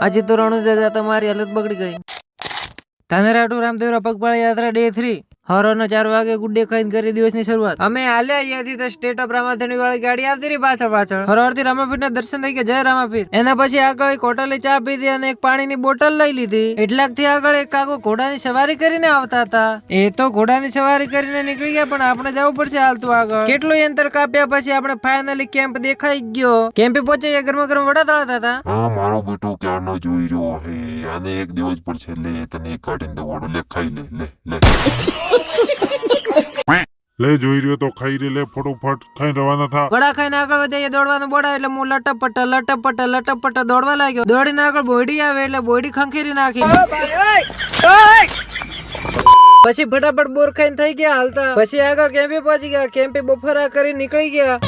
આજે તો રણુજા તમારી હાલત બગડી ગઈ. ધાનેરાટુ રામદેવરા પગપાળા યાત્રા ડે 3 હવારના 4 વાગે ગુડ ડે ખાઈને કરી દિવસની શરૂઆત. અમે હાલ્યા અહીંયાથી તો સ્ટેટ ઓફ રામાધણી વાળી ગાડી આવતી રહી પાછળ. હરવારથી રામાપીરના દર્શન થઈ ગયા. જય રામાપીર. એના પછી આગળ એક હોટલે ચા પીધી અને એક પાણીની બોટલ લઈ લીધી. એટલાકથી આગળ એક કાકો ઘોડાની સવારી કરીને આવતા હતા. એ તો ઘોડાની સવારી કરીને નીકળી ગયા, પણ આપણે જવું પડશે હાલતું આગળ. કેટલું અંતર કાપ્યા પછી આપણે ફાઇનલી કેમ્પ દેખાઈ ગયો. કેમ્પે પહોંચે ગરમા ગરમ વડા તળાતા હતા. હા, મારો બેટો ક્યારનો જોઈ રહ્યો હે. આને એક દિવસ પર છેલ્લે તને કાઢીને દવાડો લે, ખાઈ લે જોઈ રહ્યો તો ખાઈ લે, ફટોફટ ખાઈ રવાના થા. વડા ખાઈને આગળ વધીએ. દોડવાનું બોડા એટલે હું લટપટ દોડવા લાગ્યો. દોડીને આગળ બોયડી આવે એટલે બોયડી ખંખેરી નાખી. પછી ફટાફટ બોર ખાઈને થઈ ગયા હાલતા. પછી આગળ કેમ્પે પહોંચી ગયા. કેમ્પે બફારા કરી નીકળી ગયા.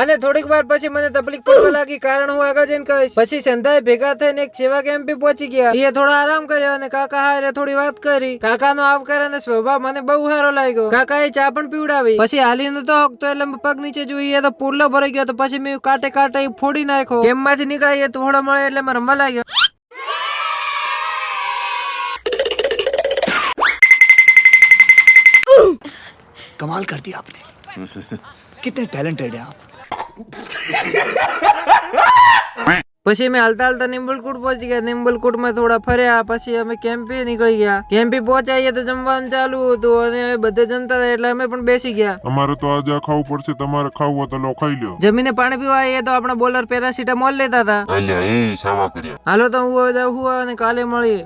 અને થોડીક વાર પછી મને તકલીફ પડવા લાગી, કારણ હું આગળ જઈને કહીશ. પછી સંધાએ ભેગા થઈને એક સેવા કેમ્પે પહોંચી ગયા. એ થોડો આરામ કર્યો અને કાકા હારે થોડી વાત કરી. કાકાનો આવકાર અને સ્વભાવ મને બહુ સારો લાગ્યો. કાકાએ ચા પણ પીવડાવી. પછી હાલીને તો હકતો એટલે પગ નીચે જોઈએ તો પૂરલો ભરાઈ ગયો. તો પછી મેં કાંટે ફોડી નાખ્યો. કેમ્પમાંથી નીકળીએ થોડો મળે એટલે મેં રમવા લાગ્યો. कमाल कर दिया आपने कितने टैलेंटेड हैं आप. પછી અમે હાલતા નિમ્બલકુટ પહોંચી ગયા. નિમ્બલકુટ માં થોડા ફર્યા. પછી અમે કેમ્પે નીકળી ગયા. કેમ્પે પહોંચાઈએ તો જમવાનું ચાલુ હતું અને બધે જમતા હતા એટલે અમે પણ બેસી ગયા. અમારે તો આજે ખાવું પડશે, તમારે ખાવું હોય તો લો ખાઈ લ્યો. જમીને પાણી પીવા આવીએ તો આપણા બોલર પેરાસિટામોલ લેતા હતા. અલ્યા એ સાવા કર્યા. હાલો તો હું હવે જાઉં અને કાલે મળીએ.